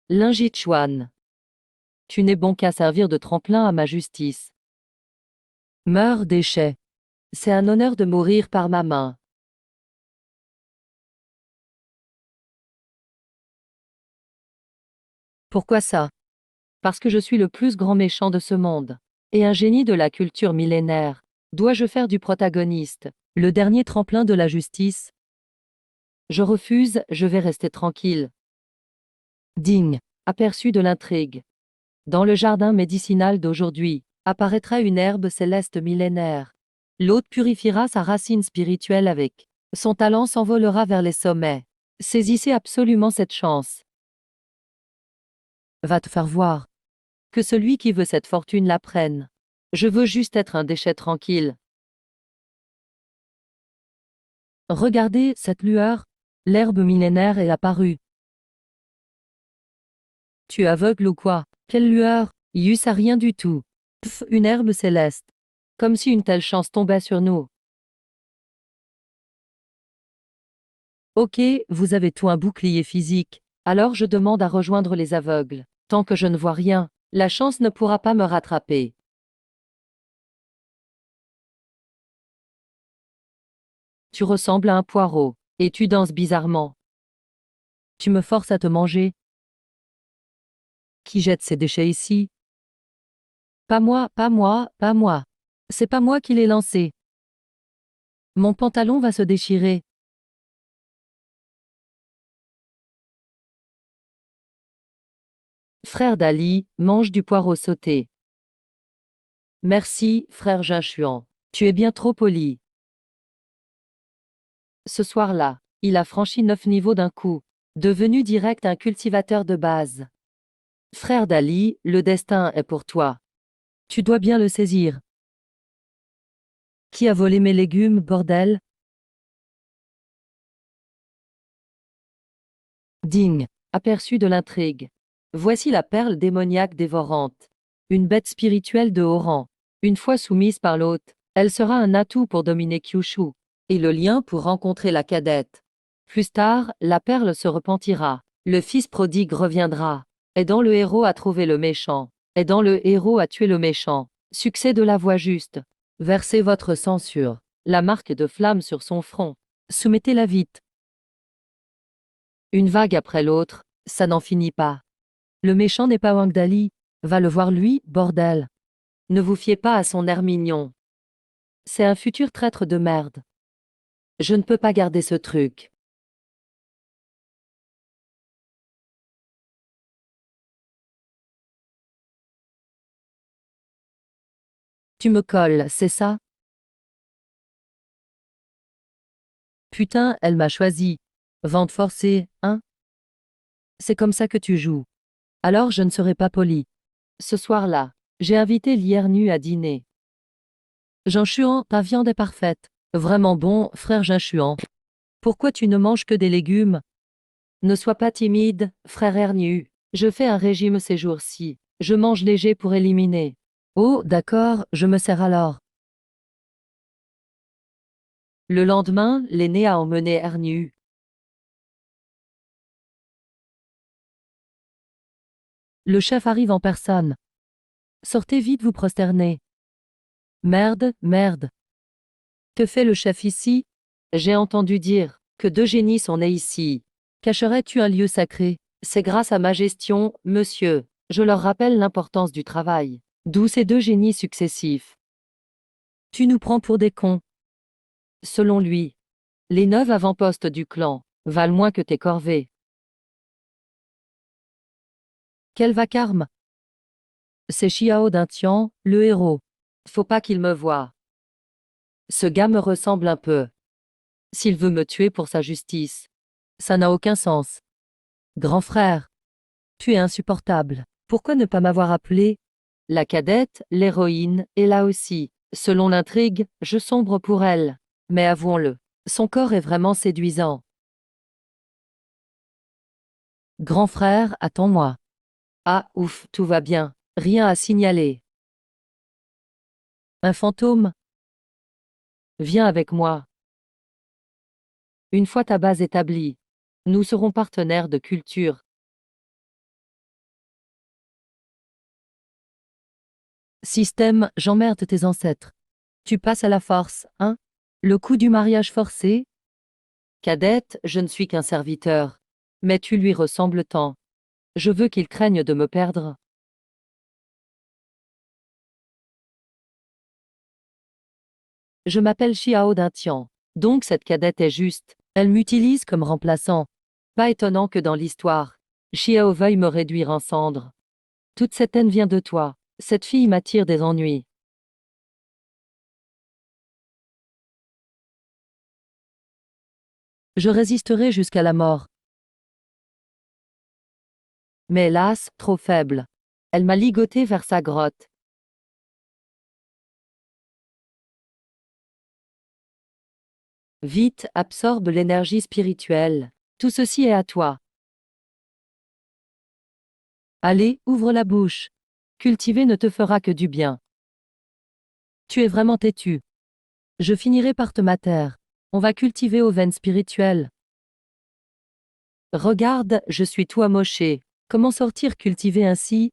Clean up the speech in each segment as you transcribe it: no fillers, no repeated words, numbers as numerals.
Linjichuan. Tu n'es bon qu'à servir de tremplin à ma justice. Meurs, déchet. C'est un honneur de mourir par ma main. Pourquoi ça? Parce que je suis le plus grand méchant de ce monde. Et un génie de la culture millénaire. Dois-je faire du protagoniste, le dernier tremplin de la justice? Je refuse, je vais rester tranquille. Digne, aperçu de l'intrigue. Dans le jardin médicinal d'aujourd'hui, apparaîtra une herbe céleste millénaire. L'hôte purifiera sa racine spirituelle avec. Son talent s'envolera vers les sommets. Saisissez absolument cette chance. Va te faire voir. Que celui qui veut cette fortune la prenne. Je veux juste être un déchet tranquille. Regardez cette lueur. L'herbe millénaire est apparue. Tu es aveugle ou quoi? Quelle lueur? Yus a rien du tout. Pff, une herbe céleste. Comme si une telle chance tombait sur nous. Ok, vous avez tout un bouclier physique. Alors je demande à rejoindre les aveugles. Tant que je ne vois rien, la chance ne pourra pas me rattraper. Tu ressembles à un poireau. Et tu danses bizarrement. Tu me forces à te manger. Qui jette ces déchets ici? Pas moi, pas moi, pas moi. C'est pas moi qui l'ai lancé. Mon pantalon va se déchirer. Frère d'Ali, mange du poireau sauté. Merci, frère Jinchuan. Tu es bien trop poli. Ce soir-là, il a franchi 9 niveaux d'un coup, devenu direct un cultivateur de base. Frère d'Ali, le destin est pour toi. Tu dois bien le saisir. Qui a volé mes légumes, bordel? Digne, aperçu de l'intrigue. Voici la perle démoniaque dévorante. Une bête spirituelle de haut rang. Une fois soumise par l'hôte, elle sera un atout pour dominer Kyushu. Et le lien pour rencontrer la cadette. Plus tard, la perle se repentira. Le fils prodigue reviendra. Aidant le héros à trouver le méchant. Aidant le héros à tuer le méchant. Succès de la voie juste. Versez votre sang sur la marque de flamme sur son front. Soumettez-la vite. Une vague après l'autre, ça n'en finit pas. Le méchant n'est pas Wang Dali. Va le voir lui, bordel. Ne vous fiez pas à son air mignon. C'est un futur traître de merde. Je ne peux pas garder ce truc. Tu me colles, c'est ça? Putain, elle m'a choisi. Vente forcée, hein? C'est comme ça que tu joues. Alors je ne serai pas poli. Ce soir-là, j'ai invité Liernu à dîner. Jinchuan, ta viande est parfaite. Vraiment bon, frère Jinchuan. Pourquoi tu ne manges que des légumes? Ne sois pas timide, frère Ernu. Je fais un régime ces jours-ci. Je mange léger pour éliminer. Oh, d'accord, je me sers alors. Le lendemain, l'aîné a emmené Ernu. Le chef arrive en personne. Sortez vite vous prosterner. Merde, merde. Que fait le chef ici? J'ai entendu dire que 2 génies sont nés ici. Cacherais-tu un lieu sacré? C'est grâce à ma gestion, monsieur. Je leur rappelle l'importance du travail. D'où ces 2 génies successifs. Tu nous prends pour des cons. Selon lui, les 9 avant-postes du clan valent moins que tes corvées. Quel vacarme! C'est Xiao Dintian, le héros. Faut pas qu'il me voie. Ce gars me ressemble un peu. S'il veut me tuer pour sa justice, ça n'a aucun sens. Grand frère, tu es insupportable. Pourquoi ne pas m'avoir appelé? La cadette, l'héroïne, est là aussi. Selon l'intrigue, je sombre pour elle. Mais avouons-le, son corps est vraiment séduisant. Grand frère, attends-moi. Ah, ouf, tout va bien. Rien à signaler. Un fantôme? Viens avec moi. Une fois ta base établie, nous serons partenaires de culture. Système, j'emmerde tes ancêtres. Tu passes à la force, hein? Le coup du mariage forcé? Cadette, je ne suis qu'un serviteur. Mais tu lui ressembles tant. Je veux qu'il craigne de me perdre. Je m'appelle Xiao Dintian. Donc cette cadette est juste. Elle m'utilise comme remplaçant. Pas étonnant que dans l'histoire, Xiao veuille me réduire en cendres. Toute cette haine vient de toi. Cette fille m'attire des ennuis. Je résisterai jusqu'à la mort. Mais hélas, trop faible. Elle m'a ligoté vers sa grotte. Vite, absorbe l'énergie spirituelle. Tout ceci est à toi. Allez, ouvre la bouche. Cultiver ne te fera que du bien. Tu es vraiment têtu. Je finirai par te mater. On va cultiver aux veines spirituelles. Regarde, je suis tout amoché. Comment sortir cultivé ainsi?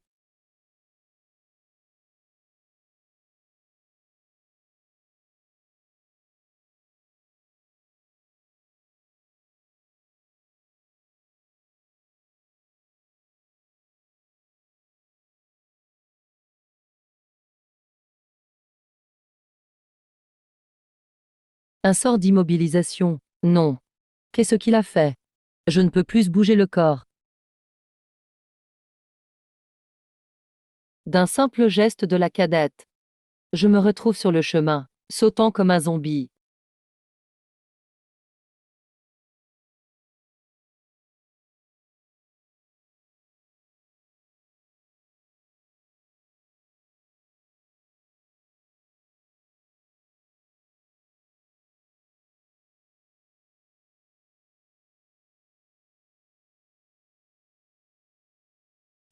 Un sort d'immobilisation. Non. Qu'est-ce qu'il a fait? Je ne peux plus bouger le corps. D'un simple geste de la cadette. Je me retrouve sur le chemin, sautant comme un zombie.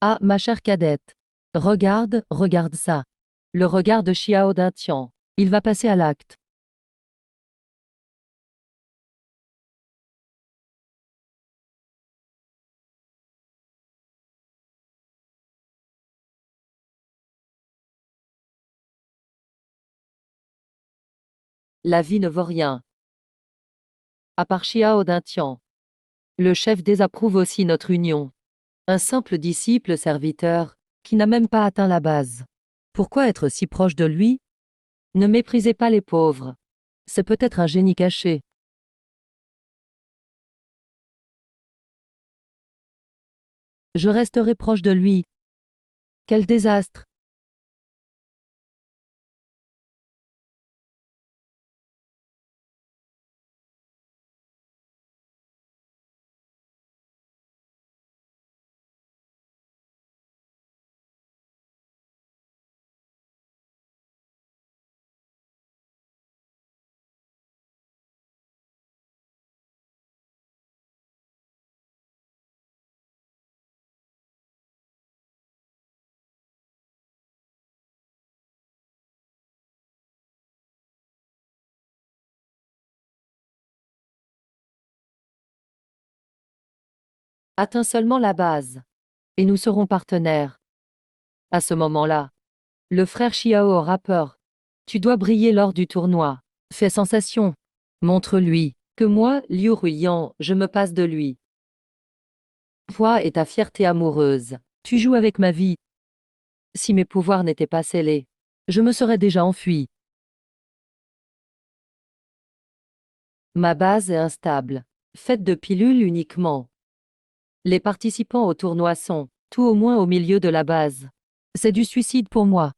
Ah, ma chère cadette. Regarde, regarde ça. Le regard de Xiao Dintian. Il va passer à l'acte. La vie ne vaut rien. À part Xiao Dintian. Le chef désapprouve aussi notre union. Un simple disciple serviteur, qui n'a même pas atteint la base. Pourquoi être si proche de lui? Ne méprisez pas les pauvres. C'est peut-être un génie caché. Je resterai proche de lui. Quel désastre! Atteins seulement la base. Et nous serons partenaires. À ce moment-là, le frère Xiao aura peur. Tu dois briller lors du tournoi. Fais sensation. Montre-lui que moi, Liu Ruiyan, je me passe de lui. Toi et ta fierté amoureuse. Tu joues avec ma vie. Si mes pouvoirs n'étaient pas scellés, je me serais déjà enfui. Ma base est instable. Faite de pilules uniquement. Les participants au tournoi sont, tout au moins au milieu de la base. C'est du suicide pour moi.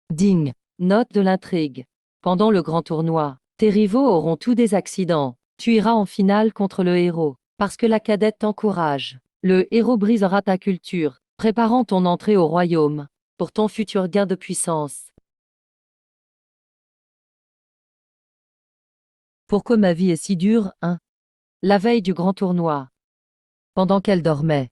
Ding. Note de l'intrigue. Pendant le grand tournoi, tes rivaux auront tous des accidents. Tu iras en finale contre le héros. Parce que la cadette t'encourage. Le héros brisera ta culture, préparant ton entrée au royaume. Pour ton futur gain de puissance. Pourquoi ma vie est si dure, hein? La veille du grand tournoi. Pendant qu'elle dormait.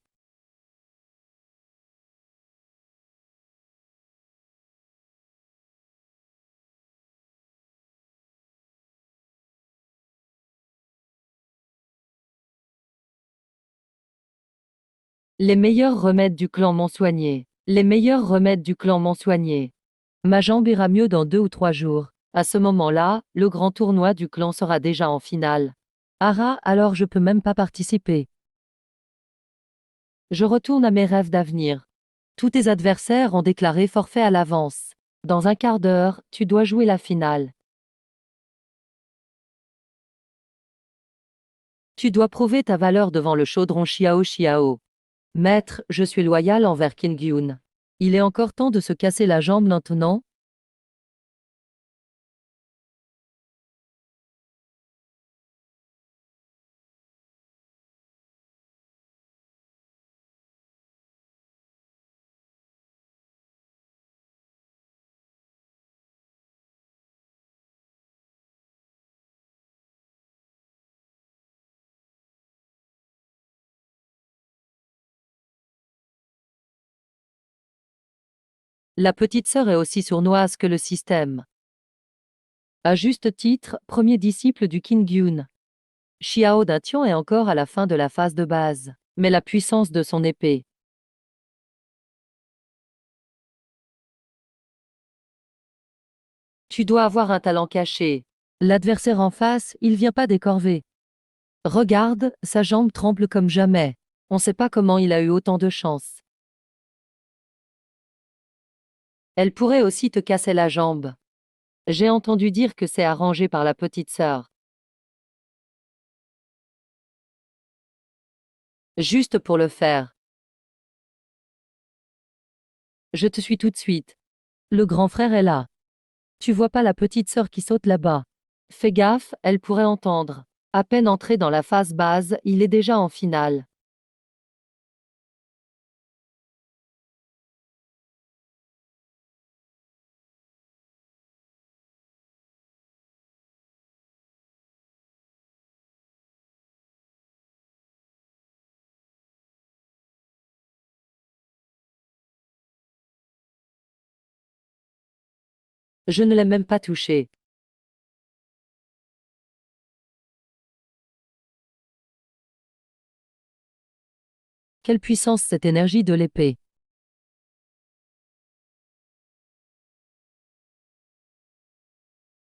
Les meilleurs remèdes du clan m'ont soigné. Les meilleurs remèdes du clan m'ont soigné. Ma jambe ira mieux dans 2 ou 3 jours. À ce moment-là, le grand tournoi du clan sera déjà en finale. Ah, alors je peux même pas participer. Je retourne à mes rêves d'avenir. Tous tes adversaires ont déclaré forfait à l'avance. Dans un quart d'heure, tu dois jouer la finale. Tu dois prouver ta valeur devant le chaudron Xiao Xiao. Maître, je suis loyal envers Qin Gyun. Il est encore temps de se casser la jambe maintenant? La petite sœur est aussi sournoise que le système. À juste titre, premier disciple du Qin Gyun. Xiao Datian est encore à la fin de la phase de base, mais la puissance de son épée. Tu dois avoir un talent caché. L'adversaire en face, il vient pas décorver. Regarde, sa jambe tremble comme jamais. On sait pas comment il a eu autant de chance. Elle pourrait aussi te casser la jambe. J'ai entendu dire que c'est arrangé par la petite sœur. Juste pour le faire. Je te suis tout de suite. Le grand frère est là. Tu vois pas la petite sœur qui saute là-bas. Fais gaffe, elle pourrait entendre. À peine entré dans la phase base, il est déjà en finale. Je ne l'ai même pas touché. Quelle puissance cette énergie de l'épée.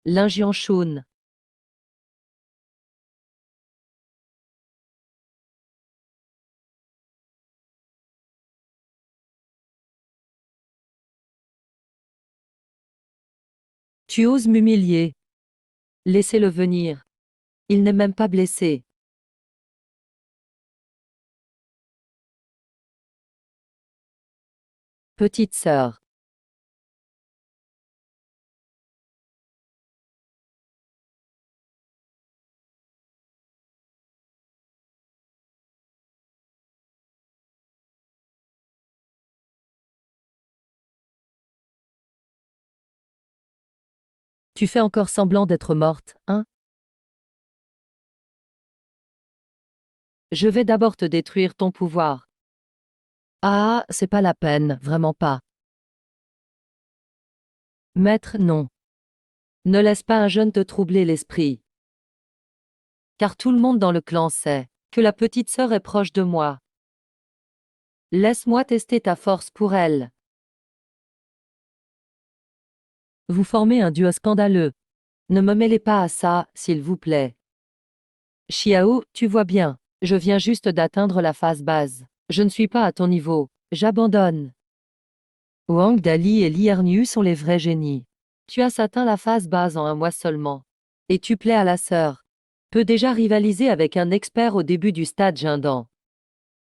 L'Injian Shun. Tu oses m'humilier. Laissez-le venir. Il n'est même pas blessé. Petite sœur. Tu fais encore semblant d'être morte, hein? Je vais d'abord te détruire ton pouvoir. Ah, c'est pas la peine, vraiment pas. Maître, non. Ne laisse pas un jeune te troubler l'esprit. Car tout le monde dans le clan sait que la petite sœur est proche de moi. Laisse-moi tester ta force pour elle. Vous formez un duo scandaleux. Ne me mêlez pas à ça, s'il vous plaît. Xiao, tu vois bien, je viens juste d'atteindre la phase base. Je ne suis pas à ton niveau. J'abandonne. Wang Dali et Li Ernu sont les vrais génies. Tu as atteint la phase base en un mois seulement. Et tu plais à la sœur. Peut déjà rivaliser avec un expert au début du stade Jindan.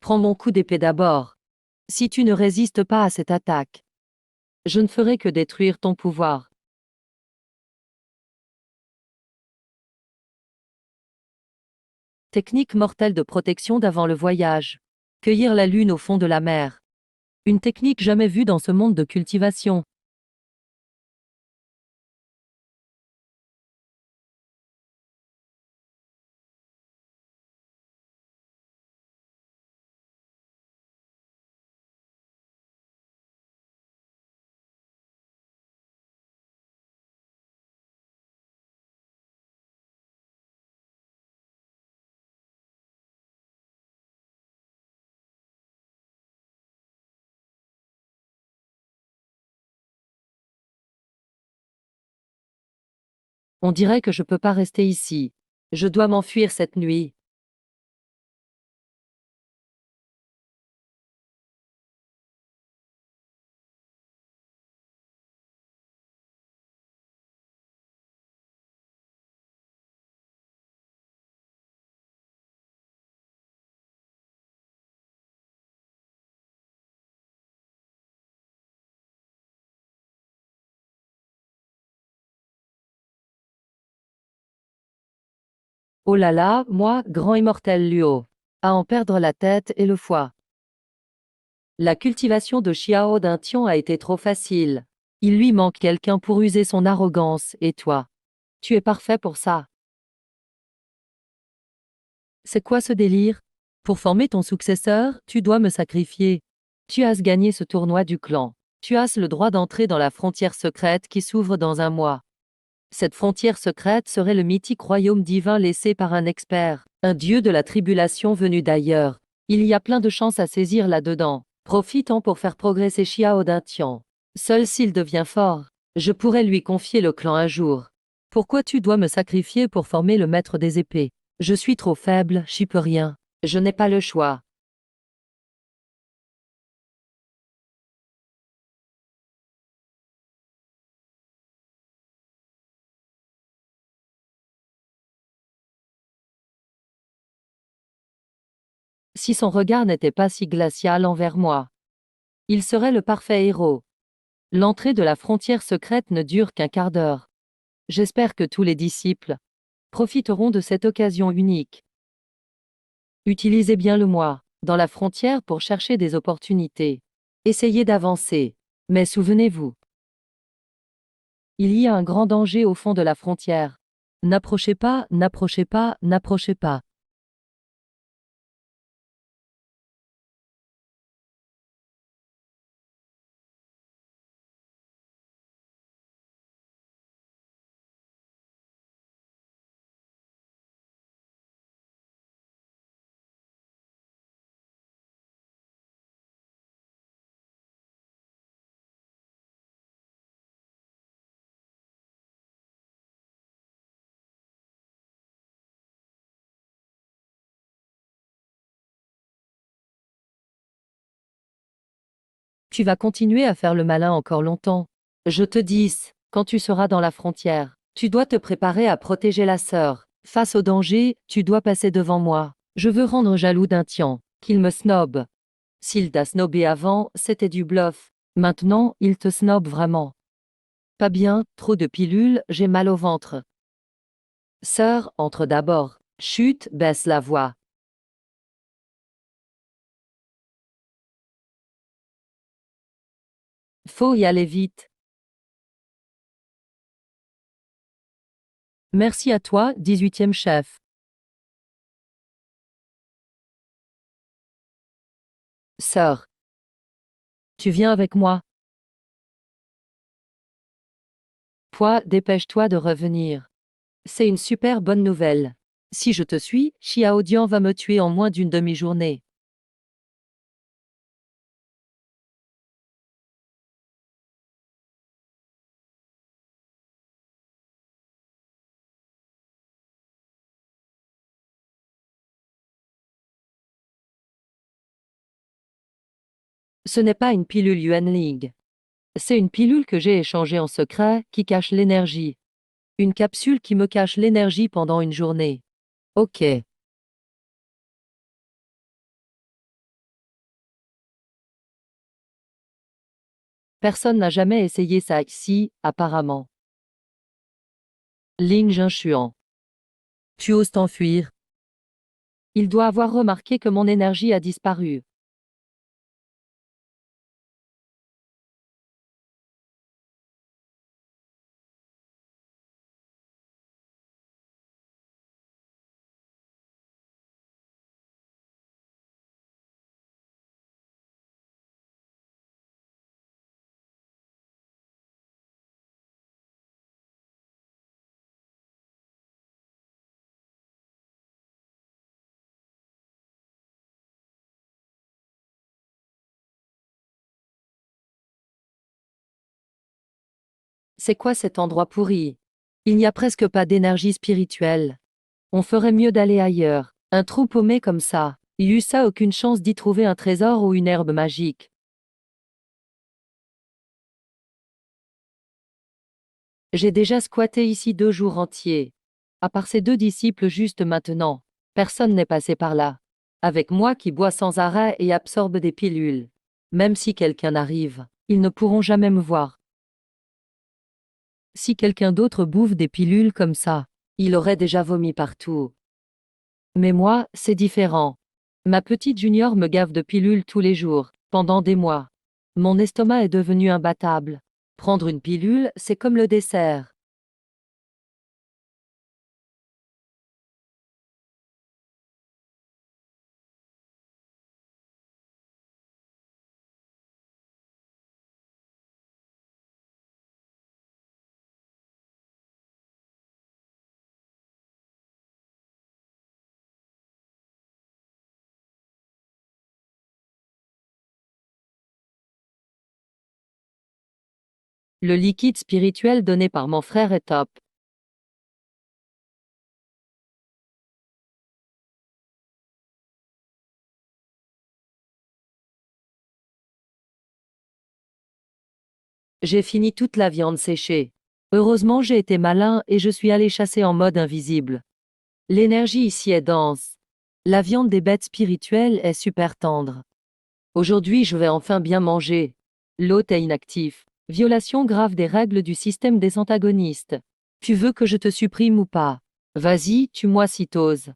Prends mon coup d'épée d'abord. Si tu ne résistes pas à cette attaque, je ne ferai que détruire ton pouvoir. Technique mortelle de protection d'avant le voyage. Cueillir la lune au fond de la mer. Une technique jamais vue dans ce monde de cultivation. On dirait que je peux pas rester ici. Je dois m'enfuir cette nuit. Oh là là, moi, grand immortel Luo. À en perdre la tête et le foie. La cultivation de Xiao Duntian a été trop facile. Il lui manque quelqu'un pour user son arrogance, et toi. Tu es parfait pour ça. C'est quoi ce délire? Pour former ton successeur, tu dois me sacrifier. Tu as gagné ce tournoi du clan. Tu as le droit d'entrer dans la frontière secrète qui s'ouvre dans un mois. Cette frontière secrète serait le mythique royaume divin laissé par un expert, un dieu de la tribulation venu d'ailleurs. Il y a plein de chances à saisir là-dedans. Profitons pour faire progresser Xiao Duntian. Seul s'il devient fort, je pourrais lui confier le clan un jour. Pourquoi tu dois me sacrifier pour former le maître des épées? Je suis trop faible, j'y peux rien. Je n'ai pas le choix. Si son regard n'était pas si glacial envers moi, il serait le parfait héros. L'entrée de la frontière secrète ne dure qu'un quart d'heure. J'espère que tous les disciples profiteront de cette occasion unique. Utilisez bien le moi dans la frontière pour chercher des opportunités. Essayez d'avancer. Mais souvenez-vous, il y a un grand danger au fond de la frontière. N'approchez pas, n'approchez pas, n'approchez pas. Tu vas continuer à faire le malin encore longtemps. Je te dis, quand tu seras dans la frontière, tu dois te préparer à protéger la sœur. Face au danger, tu dois passer devant moi. Je veux rendre jaloux d'un Tian, qu'il me snobe. S'il t'a snobé avant, c'était du bluff. Maintenant, il te snobe vraiment. Pas bien, trop de pilules, j'ai mal au ventre. Sœur, entre d'abord. Chut, baisse la voix. Faut y aller vite. Merci à toi, 18e chef. Sœur, tu viens avec moi. Toi, dépêche-toi de revenir. C'est une super bonne nouvelle. Si je te suis, Xiao Dian va me tuer en moins d'une demi-journée. Ce n'est pas une pilule Yuan Ling. C'est une pilule que j'ai échangée en secret, qui cache l'énergie. Une capsule qui me cache l'énergie pendant une journée. Ok. Personne n'a jamais essayé ça ici, apparemment. Ling Jinshuan. Tu oses t'enfuir. Il doit avoir remarqué que mon énergie a disparu. C'est quoi cet endroit pourri? Il n'y a presque pas d'énergie spirituelle. On ferait mieux d'aller ailleurs. Un trou paumé comme ça. Yussa aucune chance d'y trouver un trésor ou une herbe magique. J'ai déjà squatté ici 2 jours entiers. À part ces 2 disciples juste maintenant, personne n'est passé par là. Avec moi qui bois sans arrêt et absorbe des pilules. Même si quelqu'un arrive, ils ne pourront jamais me voir. Si quelqu'un d'autre bouffe des pilules comme ça, il aurait déjà vomi partout. Mais moi, c'est différent. Ma petite Junior me gave de pilules tous les jours, pendant des mois. Mon estomac est devenu imbattable. Prendre une pilule, c'est comme le dessert. Le liquide spirituel donné par mon frère est top. J'ai fini toute la viande séchée. Heureusement, j'ai été malin et je suis allé chasser en mode invisible. L'énergie ici est dense. La viande des bêtes spirituelles est super tendre. Aujourd'hui, je vais enfin bien manger. L'hôte est inactif. Violation grave des règles du système des antagonistes. Tu veux que je te supprime ou pas? Vas-y, tue-moi si t'oses.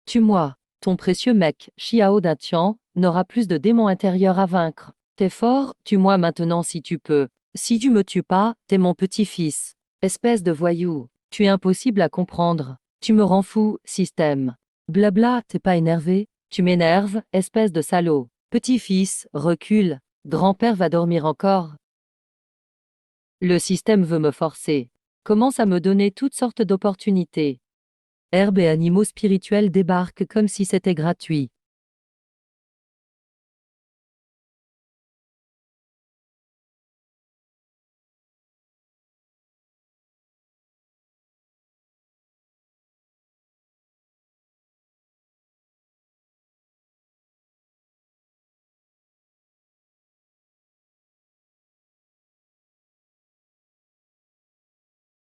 Tue-moi. Ton précieux mec, Xiao Datian, n'aura plus de démons intérieurs à vaincre. T'es fort, tue-moi maintenant si tu peux. Si tu me tues pas, t'es mon petit-fils. Espèce de voyou. Tu es impossible à comprendre. Tu me rends fou, système. Blabla, t'es pas énervé? Tu m'énerves, espèce de salaud. Petit-fils, recule. Grand-père va dormir encore. Le système veut me forcer. Commence à me donner toutes sortes d'opportunités. Herbes et animaux spirituels débarquent comme si c'était gratuit.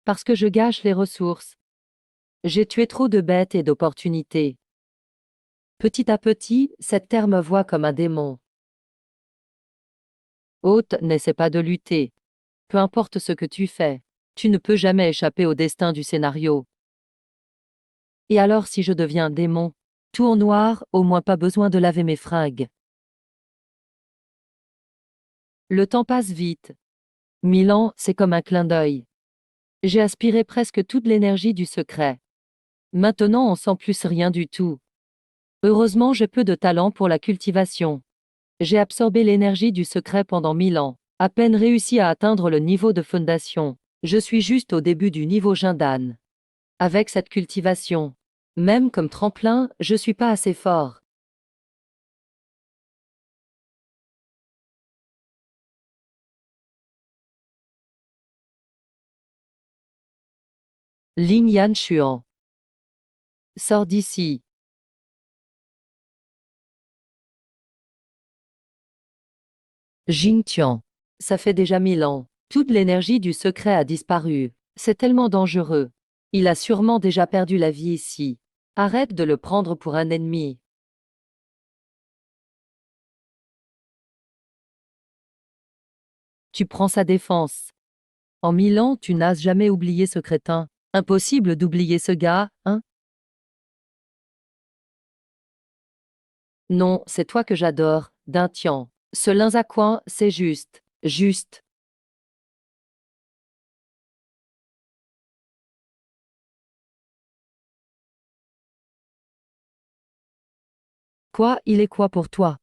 Parce que je gâche les ressources. J'ai tué trop de bêtes et d'opportunités. Petit à petit, cette terre me voit comme un démon. Hôte, n'essaie pas de lutter. Peu importe ce que tu fais, tu ne peux jamais échapper au destin du scénario. Et alors si je deviens un démon? Tout en noir, au moins pas besoin de laver mes fringues. Le temps passe vite. 1000 ans, c'est comme un clin d'œil. J'ai aspiré presque toute l'énergie du secret. Maintenant on sent plus rien du tout. Heureusement j'ai peu de talent pour la cultivation. J'ai absorbé l'énergie du secret pendant 1000 ans, à peine réussi à atteindre le niveau de fondation. Je suis juste au début du niveau Jindan. Avec cette cultivation, même comme tremplin, je suis pas assez fort. Ling Yan Xuan. Sors d'ici. Jing Tian. Ça fait déjà 1000 ans. Toute l'énergie du secret a disparu. C'est tellement dangereux. Il a sûrement déjà perdu la vie ici. Arrête de le prendre pour un ennemi. Tu prends sa défense. En 1000 ans, tu n'as jamais oublié ce crétin. Impossible d'oublier ce gars, hein? Non, c'est toi que j'adore, d'un tian. Ce linzacoin, c'est juste. Juste. Quoi, il est quoi pour toi?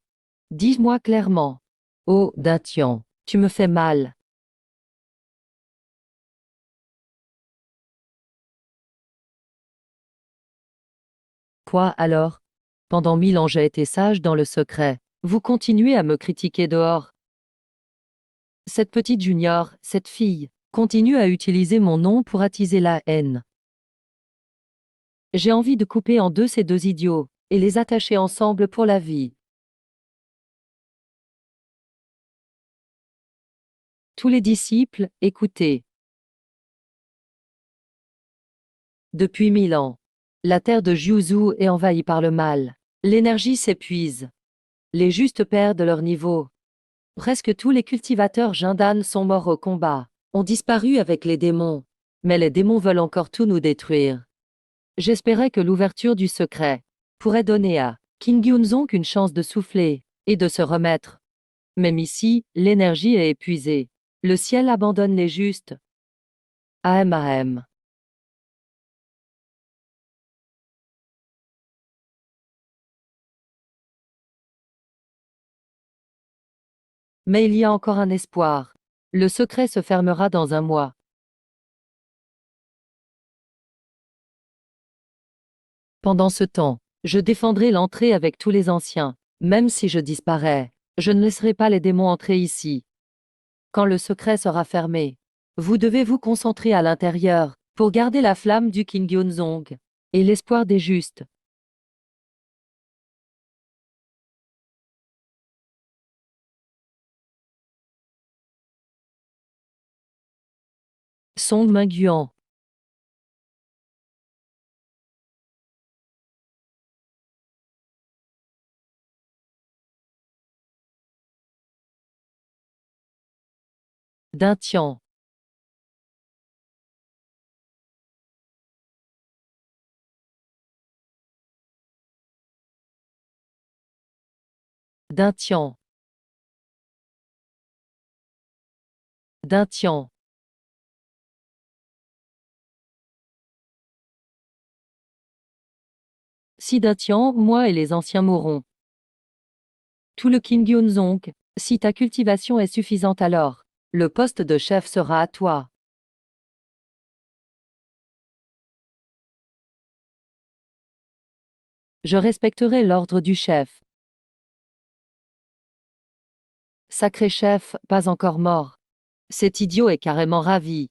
Dis-moi clairement. Oh, d'un tian, tu me fais mal. Quoi alors? Pendant 1000 ans j'ai été sage dans le secret. Vous continuez à me critiquer dehors. Cette petite junior, cette fille, Continue à utiliser mon nom pour attiser la haine. J'ai envie de couper en deux ces deux idiots, et les attacher ensemble pour la vie. Tous les disciples, écoutez. Depuis 1000 ans, la terre de Jiuzhou est envahie par le mal. L'énergie s'épuise. Les justes perdent leur niveau. Presque tous les cultivateurs Jindan sont morts au combat, ont disparu avec les démons. Mais les démons veulent encore tout nous détruire. J'espérais que l'ouverture du secret pourrait donner à Kim Gyun-zong une chance de souffler et de se remettre. Même ici, l'énergie est épuisée. Le ciel abandonne les justes. Ahem. Mais il y a encore un espoir. Le secret se fermera dans un mois. Pendant ce temps, je défendrai l'entrée avec tous les anciens. Même si je disparais, je ne laisserai pas les démons entrer ici. Quand le secret sera fermé, vous devez vous concentrer à l'intérieur pour garder la flamme du Kim Gyun-zong et l'espoir des justes. Song Mingyuan. Dintian. Dintian. Dintian. Si Dintian, moi et les anciens mourront. Tout le Kim Gyun-zong, si ta cultivation est suffisante alors, le poste de chef sera à toi. Je respecterai l'ordre du chef. Sacré chef, pas encore mort. Cet idiot est carrément ravi.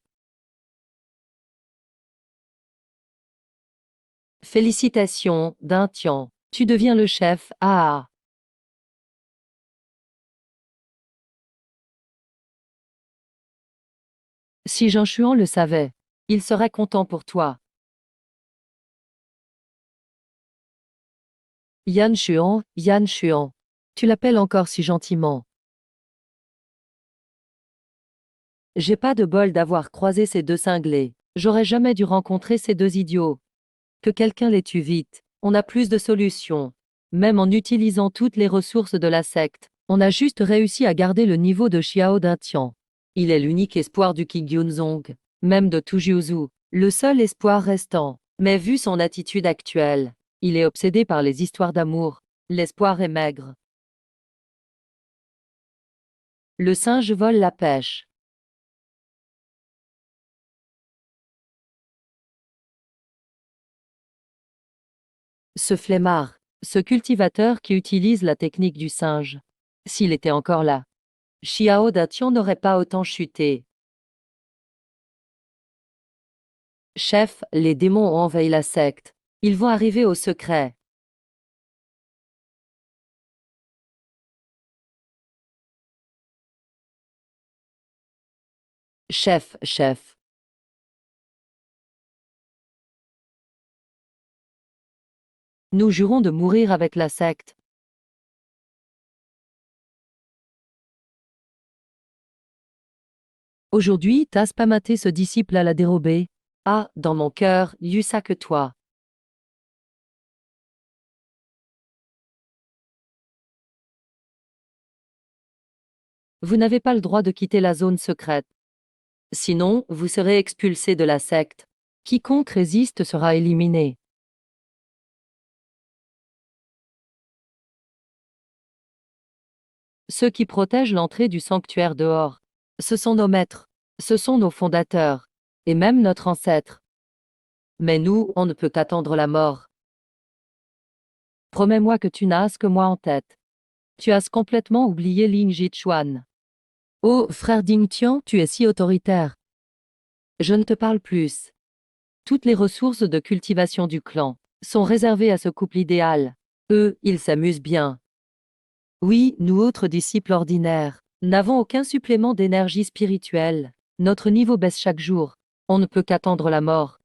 Félicitations, Dintian. Tu deviens le chef, ah. Si Jean Chuan le savait, il serait content pour toi. Yan Chuan, Yan Chuan. Tu l'appelles encore si gentiment. J'ai pas de bol d'avoir croisé ces deux cinglés. J'aurais jamais dû rencontrer ces deux idiots. Que quelqu'un les tue vite. On a plus de solutions. Même en utilisant toutes les ressources de la secte, on a juste réussi à garder le niveau de Xiao Dintian. Il est l'unique espoir du Kim Gyun-zong, même de Tujiuzu, le seul espoir restant. Mais vu son attitude actuelle, il est obsédé par les histoires d'amour. L'espoir est maigre. Le singe vole la pêche. Ce flemmard, ce cultivateur qui utilise la technique du singe. S'il était encore là, Xiao Datian n'aurait pas autant chuté. Chef, les démons ont envahi la secte. Ils vont arriver au secret. Chef. Nous jurons de mourir avec la secte. Aujourd'hui, t'as spammaté ce disciple à la dérobée. Ah, dans mon cœur, Yusa que toi. Vous n'avez pas le droit de quitter la zone secrète. Sinon, vous serez expulsé de la secte. Quiconque résiste sera éliminé. Ceux qui protègent l'entrée du sanctuaire dehors. Ce sont nos maîtres. Ce sont nos fondateurs. Et même notre ancêtre. Mais nous, on ne peut qu'attendre la mort. Promets-moi que tu n'as que moi en tête. Tu as complètement oublié Ling Jichuan. Oh, frère Ding Tian, tu es si autoritaire. Je ne te parle plus. Toutes les ressources de cultivation du clan sont réservées à ce couple idéal. Eux, ils s'amusent bien. Oui, nous autres disciples ordinaires, n'avons aucun supplément d'énergie spirituelle. Notre niveau baisse chaque jour. On ne peut qu'attendre la mort.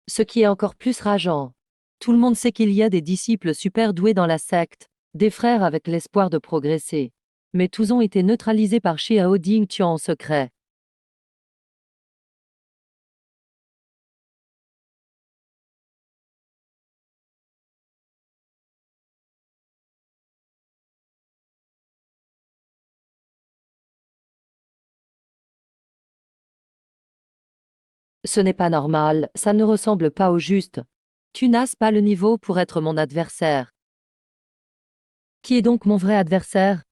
Ce qui est encore plus rageant. Tout le monde sait qu'il y a des disciples super doués dans la secte, des frères avec l'espoir de progresser. Mais tous ont été neutralisés par Xiao Ding Tian en secret. Ce n'est pas normal, ça ne ressemble pas au juste. Tu n'as pas le niveau pour être mon adversaire. Qui est donc mon vrai adversaire?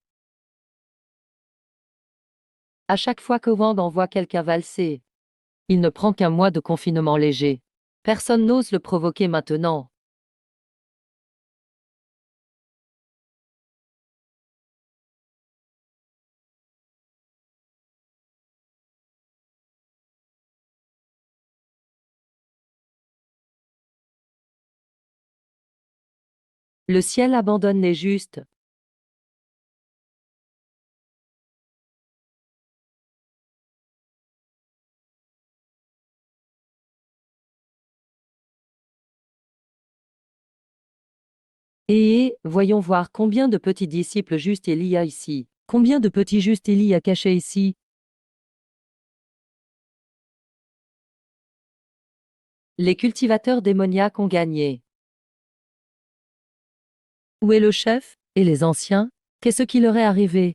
À chaque fois que Wang envoie quelqu'un valser, il ne prend qu'un mois de confinement léger. Personne n'ose le provoquer maintenant. Le ciel abandonne les justes. Et voyons voir combien de petits disciples justes il y a ici. Combien de petits justes il y a cachés ici? Les cultivateurs démoniaques ont gagné. Où est le chef? Et les anciens? Qu'est-ce qui leur est arrivé?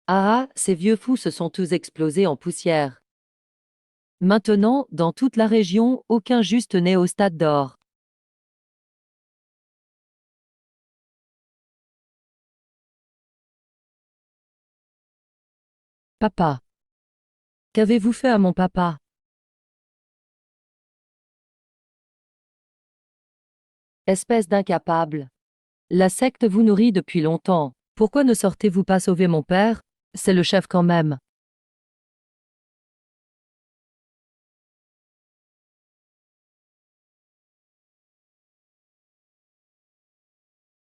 Ah, ces vieux fous se sont tous explosés en poussière. Maintenant, dans toute la région, aucun juste n'est au stade d'or. Papa. Qu'avez-vous fait à mon papa? Espèce d'incapable. La secte vous nourrit depuis longtemps. Pourquoi ne sortez-vous pas sauver mon père? C'est le chef quand même.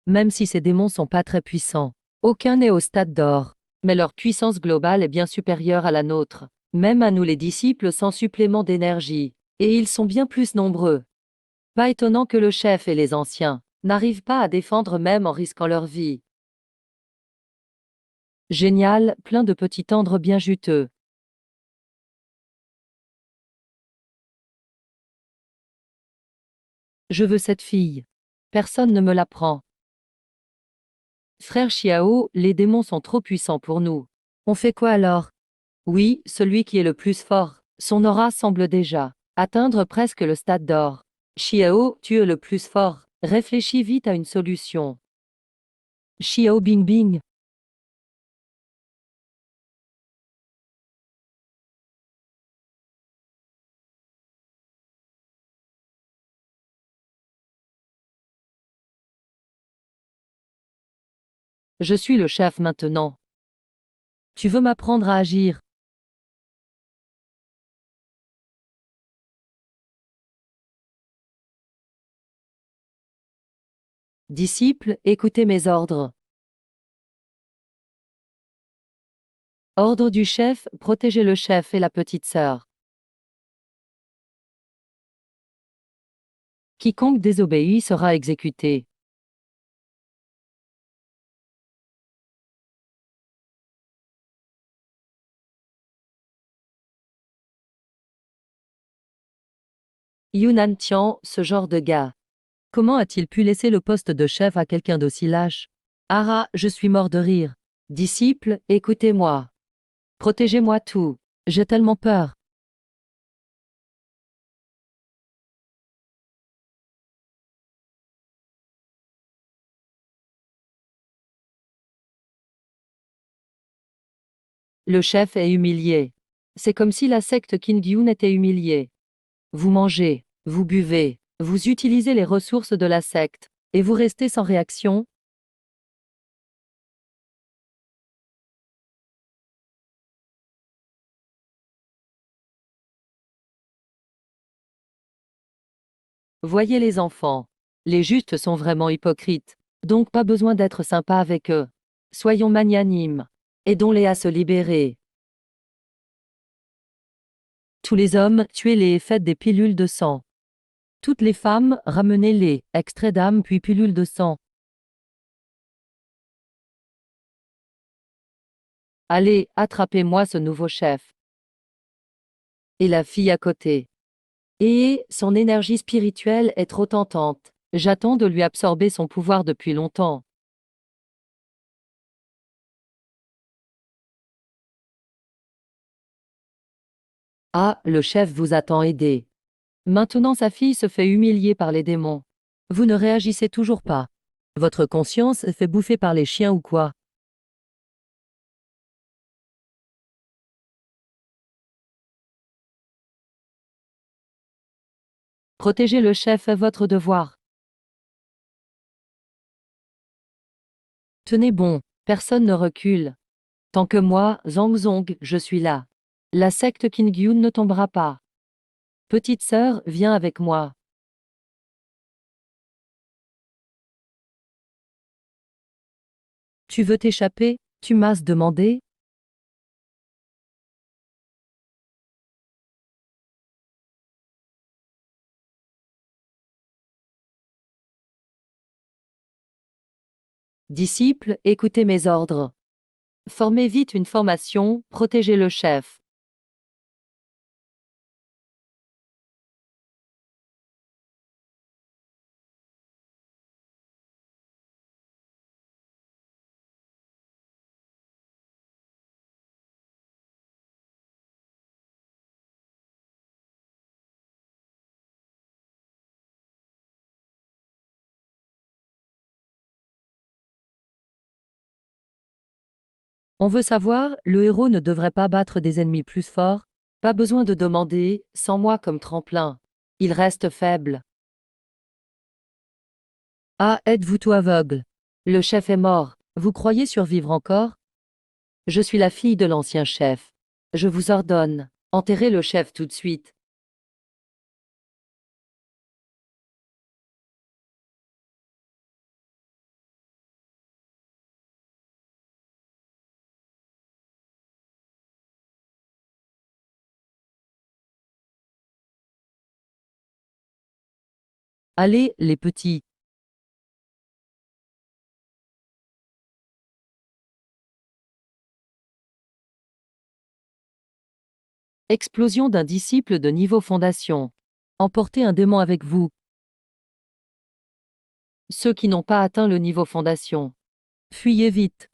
Même si ces démons sont pas très puissants. Aucun n'est au stade d'or. Mais leur puissance globale est bien supérieure à la nôtre. Même à nous les disciples sans supplément d'énergie. Et ils sont bien plus nombreux. Pas étonnant que le chef et les anciens n'arrivent pas à défendre même en risquant leur vie. Génial, plein de petits tendres bien juteux. Je veux cette fille. Personne ne me la prend. Frère Xiao, les démons sont trop puissants pour nous. On fait quoi alors? Oui, celui qui est le plus fort. Son aura semble déjà atteindre presque le stade d'or. Xiao, tu es le plus fort. Réfléchis vite à une solution. Xiao Bing Bing. Je suis le chef maintenant. Tu veux m'apprendre à agir? Disciples, écoutez mes ordres. Ordre du chef, protégez le chef et la petite sœur. Quiconque désobéit sera exécuté. Yunnan Tian, ce genre de gars. Comment a-t-il pu laisser le poste de chef à quelqu'un d'aussi lâche? Ah, je suis mort de rire. Disciples, écoutez-moi. Protégez-moi tout. J'ai tellement peur. Le chef est humilié. C'est comme si la secte Kingyun était humiliée. Vous mangez, vous buvez, vous utilisez les ressources de la secte. Et vous restez sans réaction? Voyez les enfants. Les justes sont vraiment hypocrites. Donc pas besoin d'être sympa avec eux. Soyons magnanimes. Aidons-les à se libérer. Tous les hommes, tuez-les et faites des pilules de sang. Toutes les femmes, ramenez-les, extrait d'âme puis pilules de sang. Allez, attrapez-moi ce nouveau chef. Et la fille à côté. Et son énergie spirituelle est trop tentante. J'attends de lui absorber son pouvoir depuis longtemps. Ah, le chef vous a tant aidé. Maintenant sa fille se fait humilier par les démons. Vous ne réagissez toujours pas. Votre conscience est fait bouffer par les chiens ou quoi? Protéger le chef est votre devoir. Tenez bon, personne ne recule. Tant que moi, Zhang Zong, je suis là. La secte Qingyun ne tombera pas. Petite sœur, viens avec moi. Tu veux t'échapper? Tu m'as demandé? Disciples, écoutez mes ordres. Formez vite une formation, protégez le chef. On veut savoir, le héros ne devrait pas battre des ennemis plus forts? Pas besoin de demander, sans moi comme tremplin. Il reste faible. Ah, êtes-vous tout aveugle? Le chef est mort. Vous croyez survivre encore? Je suis la fille de l'ancien chef. Je vous ordonne, enterrez le chef tout de suite. Allez, les petits. Explosion d'un disciple de niveau fondation. Emportez un démon avec vous. Ceux qui n'ont pas atteint le niveau fondation. Fuyez vite.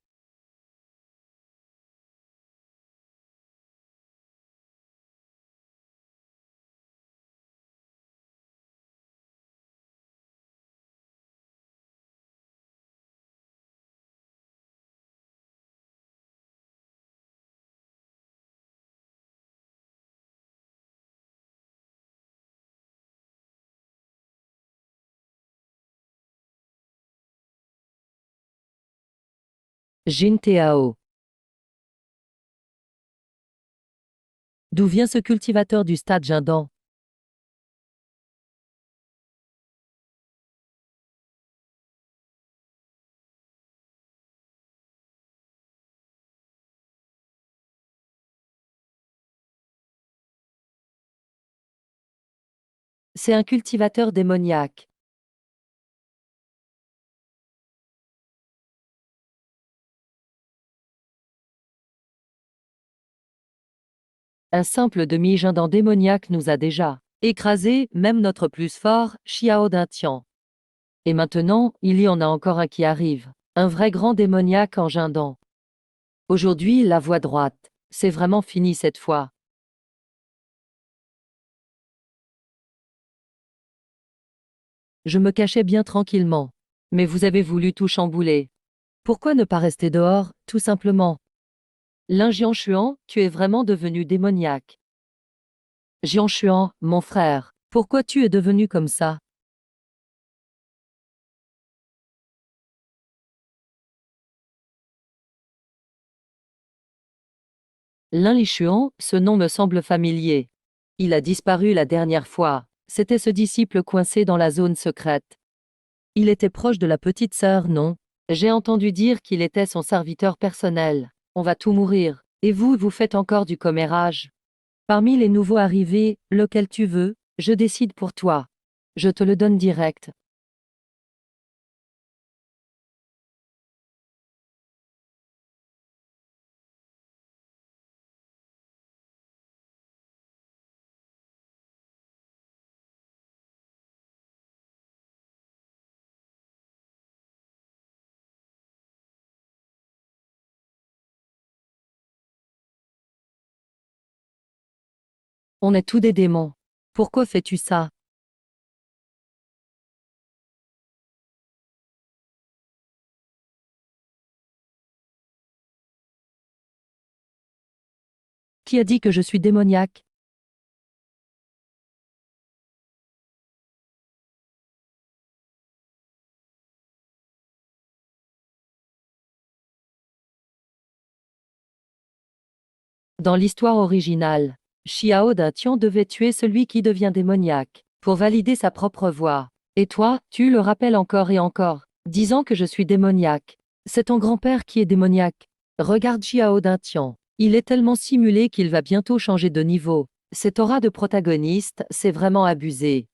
Jin Tao. D'où vient ce cultivateur du stade Jindan? C'est un cultivateur démoniaque. Un simple demi-Jindan démoniaque nous a déjà écrasé, même notre plus fort, Xiao Dintian. Et maintenant, il y en a encore un qui arrive. Un vrai grand démoniaque en Jindan. Aujourd'hui, la voie droite. C'est vraiment fini cette fois. Je me cachais bien tranquillement. Mais vous avez voulu tout chambouler. Pourquoi ne pas rester dehors, tout simplement? Lin Jianshuan, tu es vraiment devenu démoniaque. Jianshuan, mon frère, pourquoi tu es devenu comme ça? Lin Lishuan, ce nom me semble familier. Il a disparu la dernière fois. C'était ce disciple coincé dans la zone secrète. Il était proche de la petite sœur, non? J'ai entendu dire qu'il était son serviteur personnel. On va tout mourir. Et vous, vous faites encore du commérage. Parmi les nouveaux arrivés, lequel tu veux, je décide pour toi. Je te le donne direct. On est tous des démons. Pourquoi fais-tu ça? Qui a dit que je suis démoniaque? Dans l'histoire originale, Xiao Tian devait tuer celui qui devient démoniaque, pour valider sa propre voix. Et toi, tu le rappelles encore et encore, disant que je suis démoniaque. C'est ton grand-père qui est démoniaque. Regarde Xiao Tian. Il est tellement simulé qu'il va bientôt changer de niveau. Cette aura de protagoniste, c'est vraiment abusé.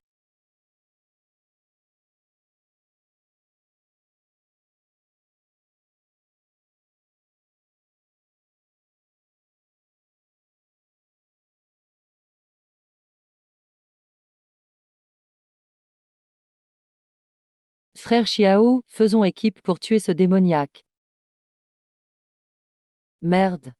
Frère Xiao, faisons équipe pour tuer ce démoniaque. Merde.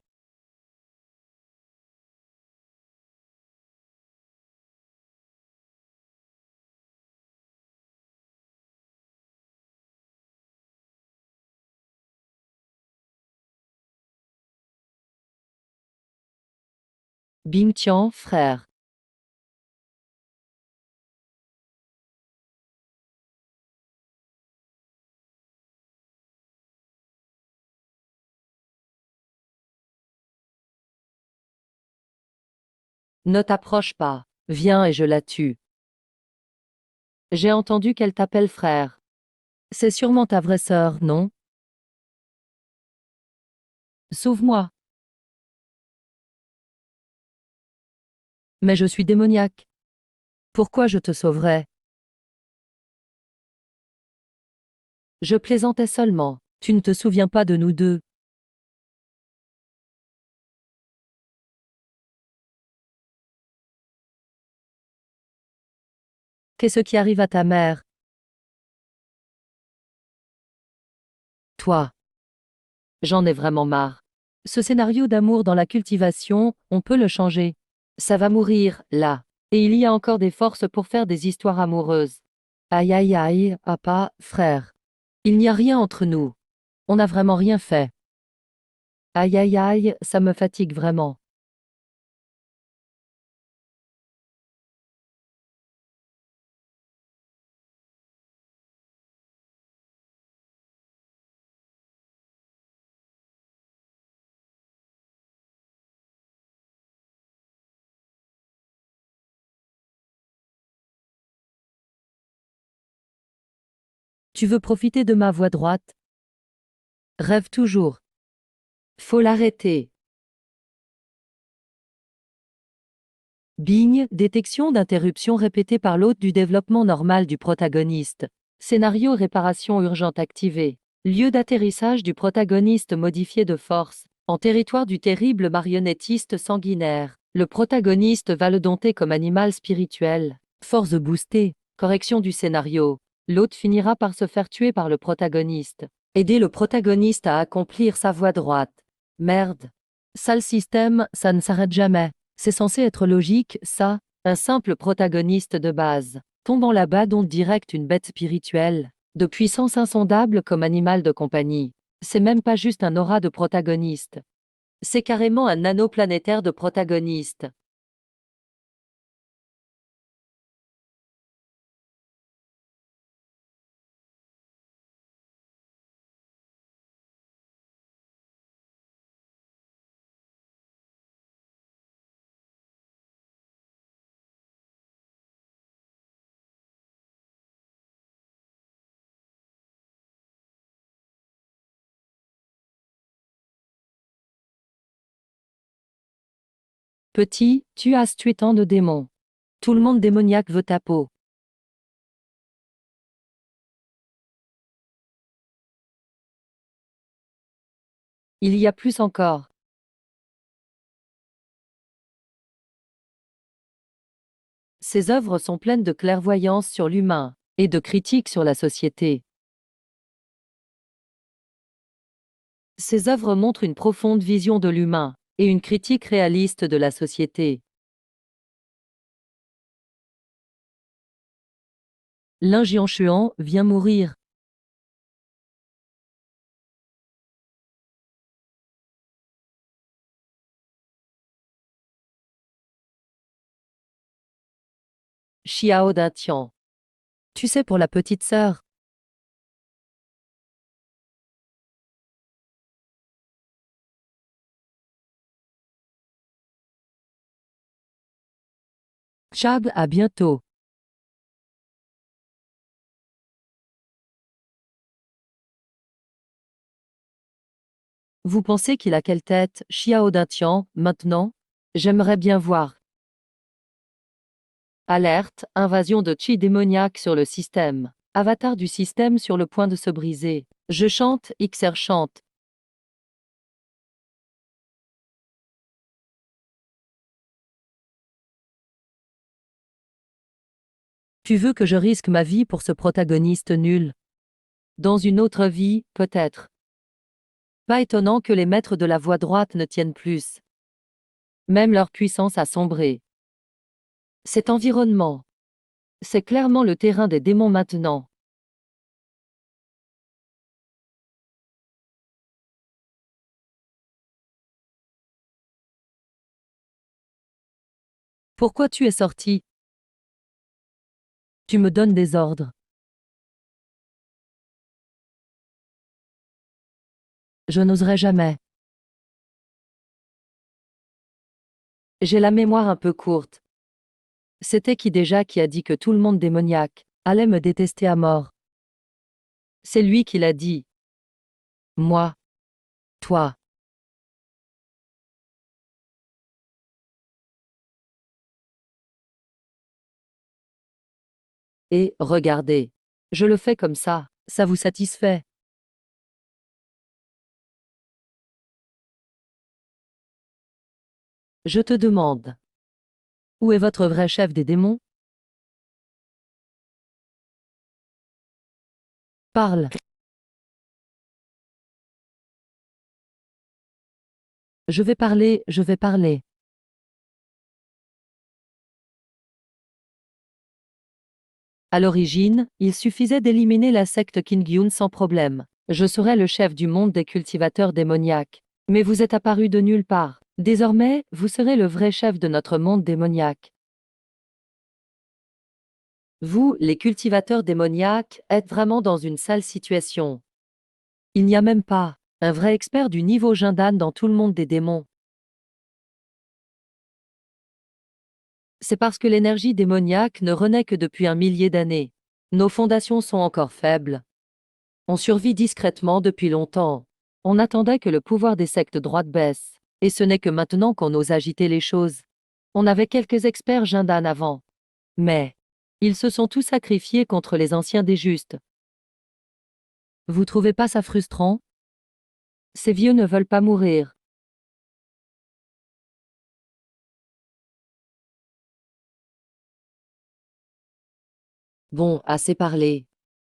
Bing Tian, frère. Ne t'approche pas. Viens et je la tue. J'ai entendu qu'elle t'appelle frère. C'est sûrement ta vraie sœur, non? Sauve-moi. Mais je suis démoniaque. Pourquoi je te sauverais? Je plaisantais seulement. Tu ne te souviens pas de nous deux. Qu'est-ce qui arrive à ta mère? Toi. J'en ai vraiment marre. Ce scénario d'amour dans la cultivation, on peut le changer. Ça va mourir, là. Et il y a encore des forces pour faire des histoires amoureuses. Aïe aïe aïe, papa, frère. Il n'y a rien entre nous. On n'a vraiment rien fait. Aïe aïe aïe, ça me fatigue vraiment. Tu veux profiter de ma voix droite? Rêve toujours. Faut l'arrêter. Bing, détection d'interruption répétée par l'hôte du développement normal du protagoniste. Scénario réparation urgente activée. Lieu d'atterrissage du protagoniste modifié de force. En territoire du terrible marionnettiste sanguinaire. Le protagoniste va le dompter comme animal spirituel. Force boostée. Correction du scénario. L'hôte finira par se faire tuer par le protagoniste. Aider le protagoniste à accomplir sa voie droite. Merde. Sale système, ça ne s'arrête jamais. C'est censé être logique, ça, un simple protagoniste de base. Tombant là-bas dont direct une bête spirituelle, de puissance insondable comme animal de compagnie. C'est même pas juste un aura de protagoniste. C'est carrément un anneau planétaire de protagoniste. Petit, tu as tué tant de démons. Tout le monde démoniaque veut ta peau. Il y a plus encore. Ses œuvres sont pleines de clairvoyance sur l'humain et de critiques sur la société. Ses œuvres montrent une profonde vision de l'humain et une critique réaliste de la société. Lin Jianshuan vient mourir. Xiao Datian. Tu sais, pour la petite sœur. Chab, à bientôt. Vous pensez qu'il a quelle tête, Xiao Datian, maintenant? J'aimerais bien voir. Alerte, invasion de chi démoniaque sur le système. Avatar du système sur le point de se briser. Je chante, XR chante. Tu veux que je risque ma vie pour ce protagoniste nul? Dans une autre vie, peut-être. Pas étonnant que les maîtres de la voie droite ne tiennent plus. Même leur puissance a sombré. Cet environnement, c'est clairement le terrain des démons maintenant. Pourquoi tu es sorti? Tu me donnes des ordres. Je n'oserais jamais. J'ai la mémoire un peu courte. C'était qui déjà qui a dit que tout le monde démoniaque allait me détester à mort? C'est lui qui l'a dit. Moi. Toi. Et, regardez. Je le fais comme ça vous satisfait? Je te demande. Où est votre vrai chef des démons? Parle. Je vais parler, je vais parler. À l'origine, il suffisait d'éliminer la secte Kingyun sans problème. Je serais le chef du monde des cultivateurs démoniaques. Mais vous êtes apparu de nulle part. Désormais, vous serez le vrai chef de notre monde démoniaque. Vous, les cultivateurs démoniaques, êtes vraiment dans une sale situation. Il n'y a même pas un vrai expert du niveau Jindan dans tout le monde des démons. C'est parce que l'énergie démoniaque ne renaît que depuis un millier d'années. Nos fondations sont encore faibles. On survit discrètement depuis longtemps. On attendait que le pouvoir des sectes droites baisse. Et ce n'est que maintenant qu'on ose agiter les choses. On avait quelques experts Jindan avant. Mais ils se sont tous sacrifiés contre les anciens des justes. Vous trouvez pas ça frustrant? Ces vieux ne veulent pas mourir. Bon, assez parlé.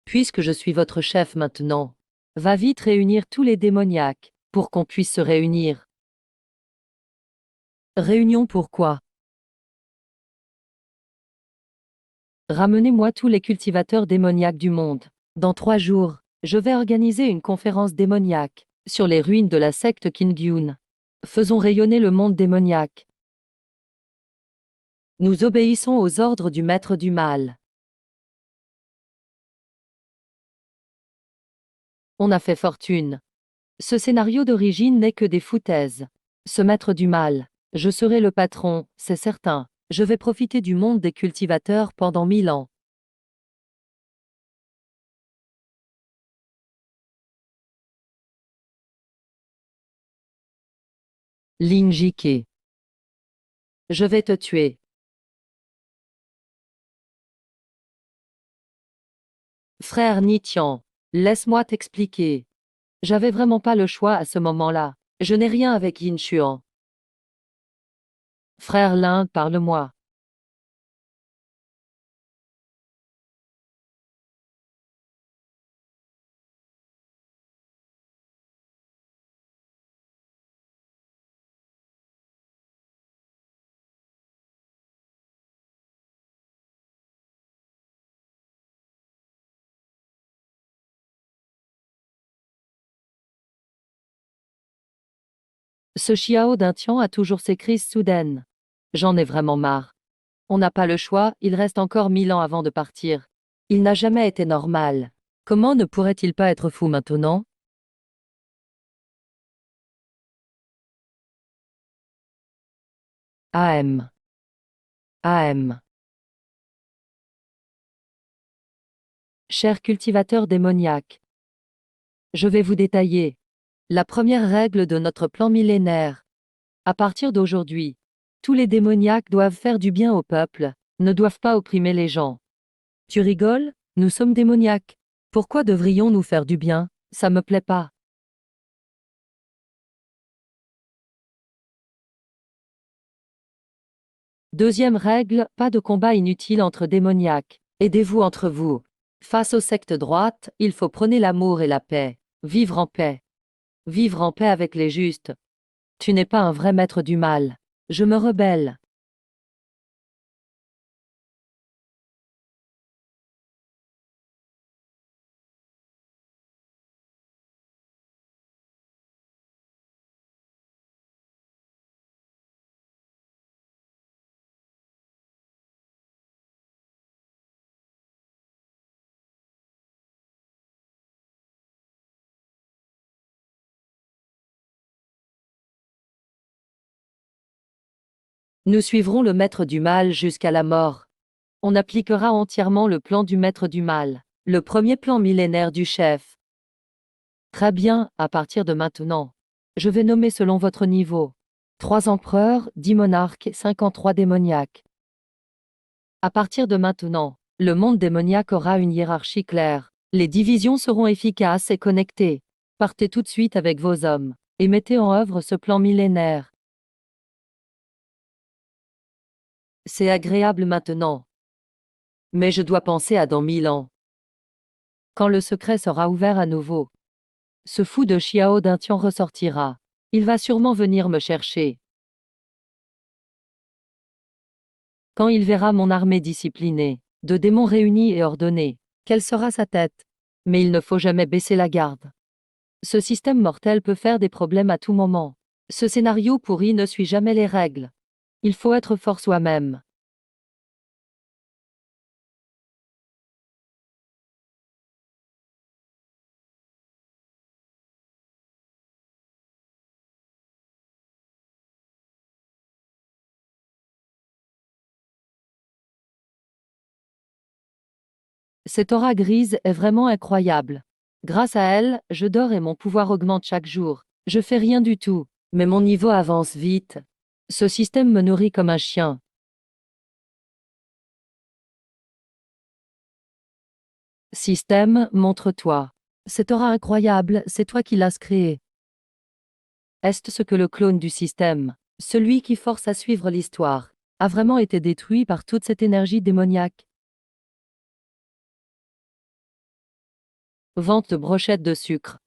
Puisque je suis votre chef maintenant, va vite réunir tous les démoniaques, pour qu'on puisse se réunir. Réunion pourquoi? Ramenez-moi tous les cultivateurs démoniaques du monde. Dans 3 jours, je vais organiser une conférence démoniaque, sur les ruines de la secte Kingyun. Faisons rayonner le monde démoniaque. Nous obéissons aux ordres du maître du mal. On a fait fortune. Ce scénario d'origine n'est que des foutaises. Ce maître du mal, je serai le patron, c'est certain. Je vais profiter du monde des cultivateurs pendant 1000 ans. Lin JK. Je vais te tuer. Frère Nitian, laisse-moi t'expliquer. J'avais vraiment pas le choix à ce moment-là. Je n'ai rien avec Yin Xuan. Frère Lin, parle-moi. Ce Xiao Dintian a toujours ses crises soudaines. J'en ai vraiment marre. On n'a pas le choix, il reste encore 1000 ans avant de partir. Il n'a jamais été normal. Comment ne pourrait-il pas être fou maintenant? AM. AM. Cher cultivateur démoniaque, je vais vous détailler. La première règle de notre plan millénaire. À partir d'aujourd'hui, tous les démoniaques doivent faire du bien au peuple, ne doivent pas opprimer les gens. Tu rigoles? Nous sommes démoniaques. Pourquoi devrions-nous faire du bien? Ça me plaît pas. Deuxième règle, pas de combat inutile entre démoniaques. Aidez-vous entre vous. Face aux sectes droites, il faut prôner l'amour et la paix. Vivre en paix. Vivre en paix avec les justes. Tu n'es pas un vrai maître du mal. Je me rebelle. Nous suivrons le maître du mal jusqu'à la mort. On appliquera entièrement le plan du maître du mal. Le premier plan millénaire du chef. Très bien, à partir de maintenant. Je vais nommer selon votre niveau. 3 empereurs, 10 monarques, 53 démoniaques. À partir de maintenant, le monde démoniaque aura une hiérarchie claire. Les divisions seront efficaces et connectées. Partez tout de suite avec vos hommes, et mettez en œuvre ce plan millénaire. C'est agréable maintenant. Mais je dois penser à dans 1000 ans. Quand le secret sera ouvert à nouveau. Ce fou de Xiao Dintian ressortira. Il va sûrement venir me chercher. Quand il verra mon armée disciplinée, de démons réunis et ordonnés, quelle sera sa tête? Mais il ne faut jamais baisser la garde. Ce système mortel peut faire des problèmes à tout moment. Ce scénario pourri ne suit jamais les règles. Il faut être fort soi-même. Cette aura grise est vraiment incroyable. Grâce à elle, je dors et mon pouvoir augmente chaque jour. Je fais rien du tout, mais mon niveau avance vite. Ce système me nourrit comme un chien. Système, montre-toi. Cette aura incroyable, c'est toi qui l'as créée. Est-ce ce que le clone du système, celui qui force à suivre l'histoire, a vraiment été détruit par toute cette énergie démoniaque? Vente de brochettes de sucre.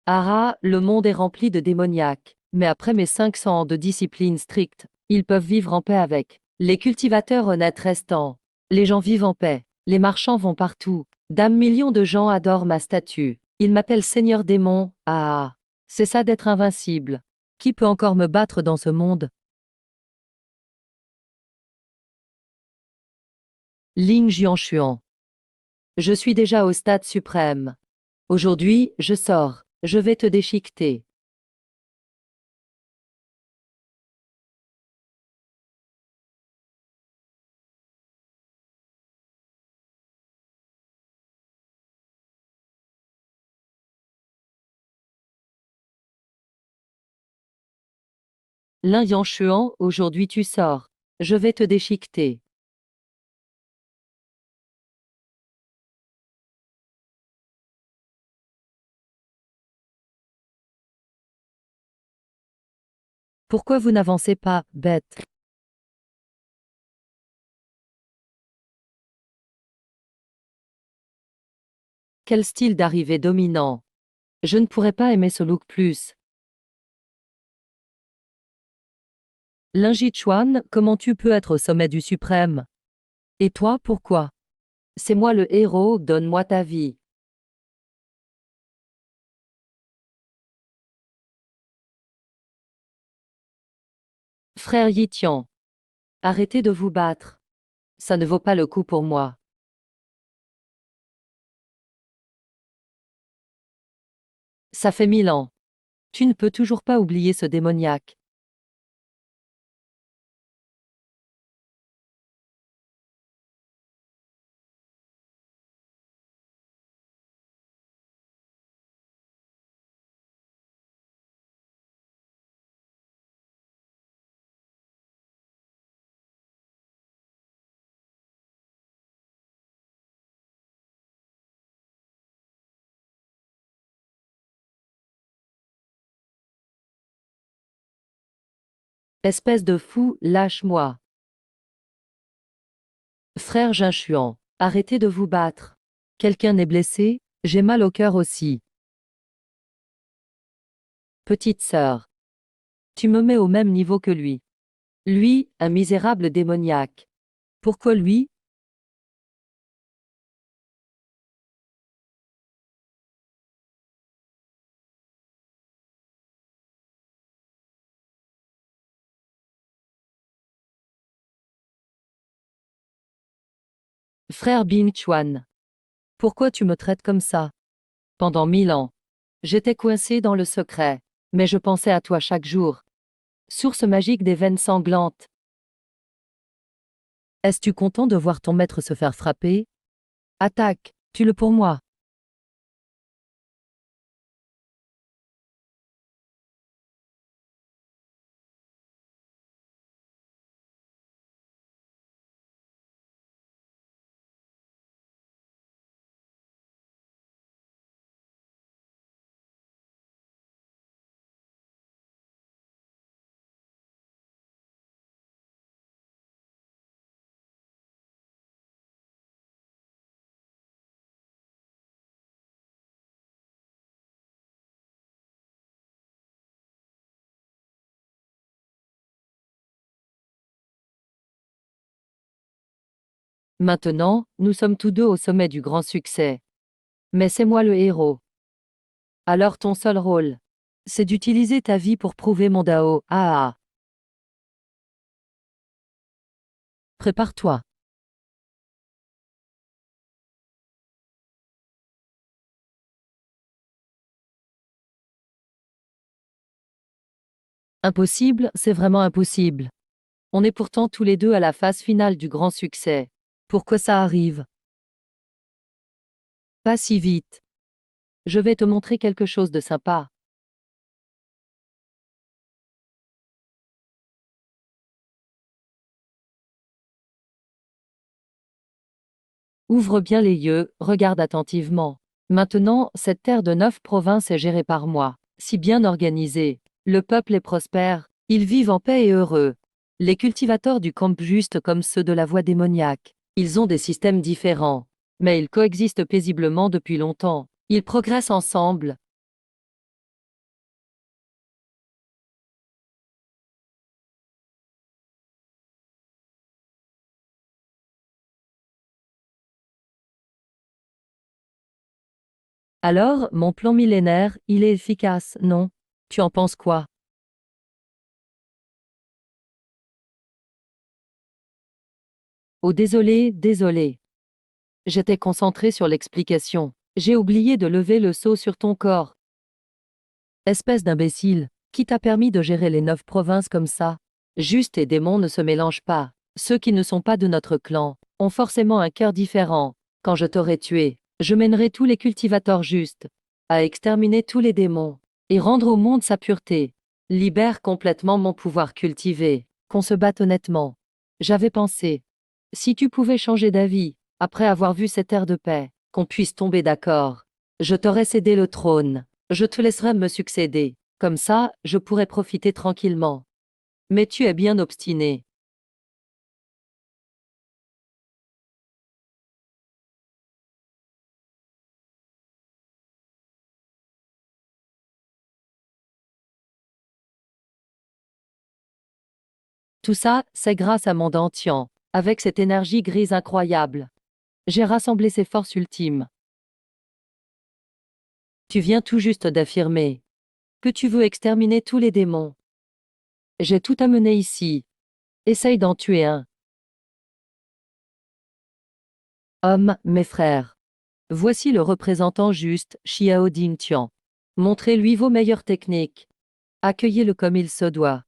Ah, le monde est rempli de démoniaques. Mais après mes 500 ans de discipline stricte, ils peuvent vivre en paix avec. Les cultivateurs honnêtes restants. Les gens vivent en paix. Les marchands vont partout. Dame, millions de gens adorent ma statue. Ils m'appellent Seigneur démon. Ah, c'est ça d'être invincible. Qui peut encore me battre dans ce monde? Ling Jianshuan. Je suis déjà au stade suprême. Aujourd'hui, je sors. Je vais te déchiqueter. Lin Yanshuan, aujourd'hui tu sors. Je vais te déchiqueter. Pourquoi vous n'avancez pas, bête? Quel style d'arrivée dominant. Je ne pourrais pas aimer ce look plus. Lin Jichuan, comment tu peux être au sommet du suprême? Et toi, pourquoi? C'est moi le héros, donne-moi ta vie. Frère Yitian, arrêtez de vous battre. Ça ne vaut pas le coup pour moi. Ça fait 1000 ans. Tu ne peux toujours pas oublier ce démoniaque. Espèce de fou, lâche-moi. Frère Jinshuan, arrêtez de vous battre. Quelqu'un est blessé? J'ai mal au cœur aussi. Petite sœur, tu me mets au même niveau que lui. Lui, un misérable démoniaque. Pourquoi lui? Frère Bin Chuan. Pourquoi tu me traites comme ça? Pendant 1000 ans, j'étais coincé dans le secret, mais je pensais à toi chaque jour. Source magique des veines sanglantes. Es-tu content de voir ton maître se faire frapper? Attaque, tue-le pour moi. Maintenant, nous sommes tous deux au sommet du grand succès. Mais c'est moi le héros. Alors ton seul rôle, c'est d'utiliser ta vie pour prouver mon Dao. Ah ah. Prépare-toi. Impossible, c'est vraiment impossible. On est pourtant tous les deux à la phase finale du grand succès. Pourquoi ça arrive? Pas si vite. Je vais te montrer quelque chose de sympa. Ouvre bien les yeux, regarde attentivement. Maintenant, cette terre de 9 provinces est gérée par moi, si bien organisée. Le peuple est prospère, ils vivent en paix et heureux. Les cultivateurs du camp juste comme ceux de la voie démoniaque. Ils ont des systèmes différents, mais ils coexistent paisiblement depuis longtemps. Ils progressent ensemble. Alors, mon plan millénaire, il est efficace, non? Tu en penses quoi? Oh désolé, désolé. J'étais concentré sur l'explication. J'ai oublié de lever le sceau sur ton corps. Espèce d'imbécile, qui t'a permis de gérer les 9 provinces comme ça? Juste et démon ne se mélangent pas. Ceux qui ne sont pas de notre clan ont forcément un cœur différent. Quand je t'aurai tué, je mènerai tous les cultivateurs justes à exterminer tous les démons et rendre au monde sa pureté. Libère complètement mon pouvoir cultivé. Qu'on se batte honnêtement. J'avais pensé. Si tu pouvais changer d'avis, après avoir vu cet air de paix, qu'on puisse tomber d'accord. Je t'aurais cédé le trône. Je te laisserais me succéder. Comme ça, je pourrais profiter tranquillement. Mais tu es bien obstiné. Tout ça, c'est grâce à mon Dantian. Avec cette énergie grise incroyable. J'ai rassemblé ses forces ultimes. Tu viens tout juste d'affirmer que tu veux exterminer tous les démons. J'ai tout amené ici. Essaye d'en tuer un. Hommes, mes frères. Voici le représentant juste, Xiao Dingtian. Montrez-lui vos meilleures techniques. Accueillez-le comme il se doit.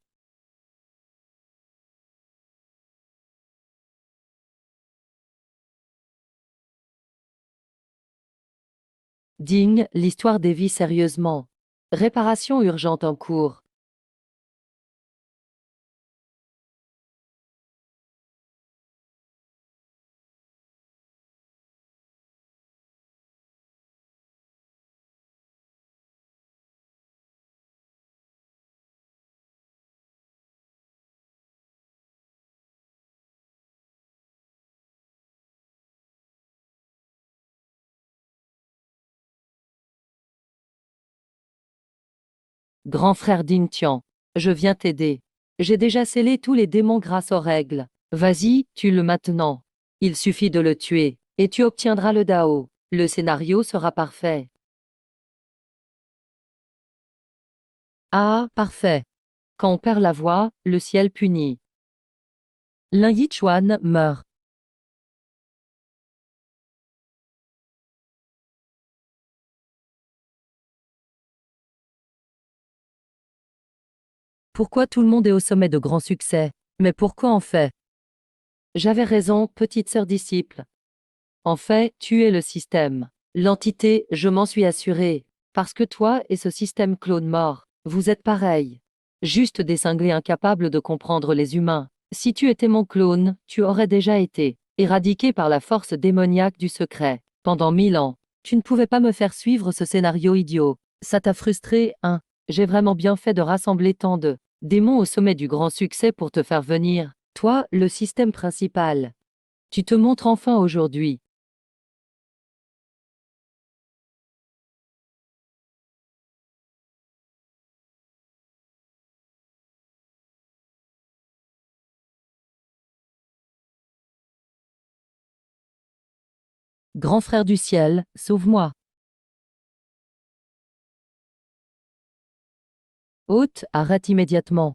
Ding, l'histoire des vies sérieusement. Réparation urgente en cours. Grand frère Dingtian, je viens t'aider. J'ai déjà scellé tous les démons grâce aux règles. Vas-y, tue-le maintenant. Il suffit de le tuer, et tu obtiendras le Dao. Le scénario sera parfait. Ah, parfait. Quand on perd la voix, le ciel punit. Lin Yichuan meurt. Pourquoi tout le monde est au sommet de grands succès? Mais pourquoi en fait? J'avais raison, petite sœur disciple. En fait, tu es le système. L'entité, je m'en suis assuré. Parce que toi et ce système clone mort, vous êtes pareils. Juste des cinglés incapables de comprendre les humains. Si tu étais mon clone, tu aurais déjà été éradiqué par la force démoniaque du secret. Pendant 1000 ans, tu ne pouvais pas me faire suivre ce scénario idiot. Ça t'a frustré, hein? J'ai vraiment bien fait de rassembler tant de démons au sommet du grand succès pour te faire venir. Toi, le système principal. Tu te montres enfin aujourd'hui. Grand frère du ciel, sauve-moi. Hôte, arrête immédiatement.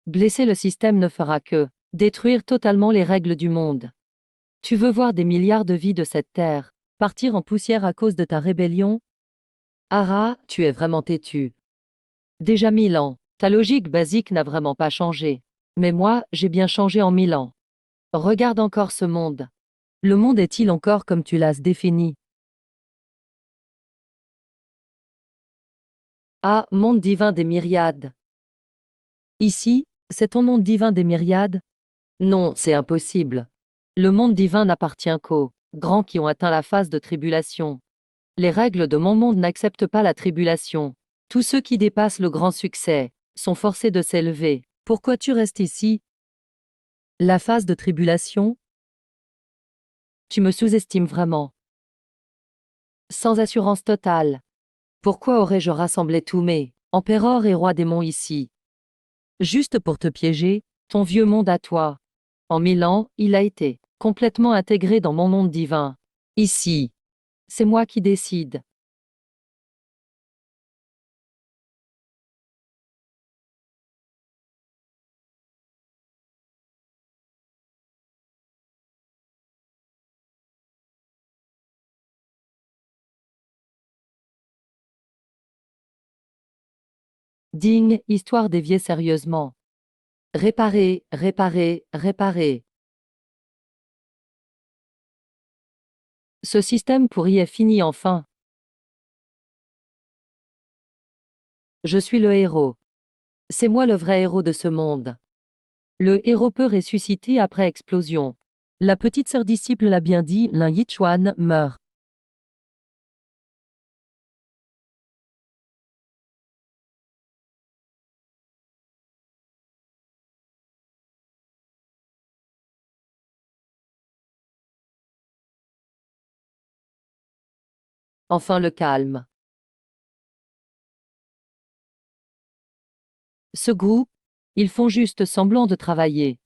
Blesser le système ne fera que détruire totalement les règles du monde. Tu veux voir des milliards de vies de cette terre partir en poussière à cause de ta rébellion? Ara, tu es vraiment têtu. Déjà 1000 ans, ta logique basique n'a vraiment pas changé. Mais moi, j'ai bien changé en 1000 ans. Regarde encore ce monde. Le monde est-il encore comme tu l'as défini? Ah, monde divin des myriades. Ici, c'est ton monde divin des myriades? Non, c'est impossible. Le monde divin n'appartient qu'aux grands qui ont atteint la phase de tribulation. Les règles de mon monde n'acceptent pas la tribulation. Tous ceux qui dépassent le grand succès sont forcés de s'élever. Pourquoi tu restes ici? La phase de tribulation? Tu me sous-estimes vraiment. Sans assurance totale. Pourquoi aurais-je rassemblé tous mes empereurs et rois démons ici? Juste pour te piéger, ton vieux monde à toi. En 1000 ans, il a été complètement intégré dans mon monde divin. Ici, c'est moi qui décide. Digne, histoire déviée sérieusement. Réparer, réparer, réparer. Ce système pourri est fini enfin. Je suis le héros. C'est moi le vrai héros de ce monde. Le héros peut ressusciter après explosion. La petite sœur disciple l'a bien dit, Lin Yichuan meurt. Enfin le calme. Ce groupe, ils font juste semblant de travailler.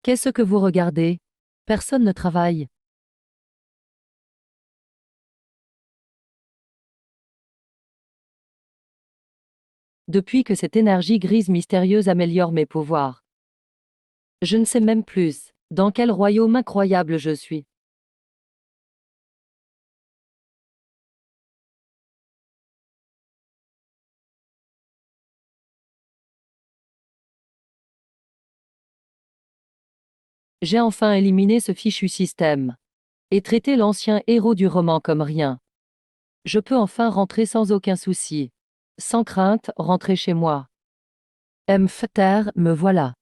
Qu'est-ce que vous regardez? Personne ne travaille. Depuis que cette énergie grise mystérieuse améliore mes pouvoirs. Je ne sais même plus dans quel royaume incroyable je suis. J'ai enfin éliminé ce fichu système. Et traité l'ancien héros du roman comme rien. Je peux enfin rentrer sans aucun souci. Sans crainte, rentrer chez moi. Mfter, me voilà.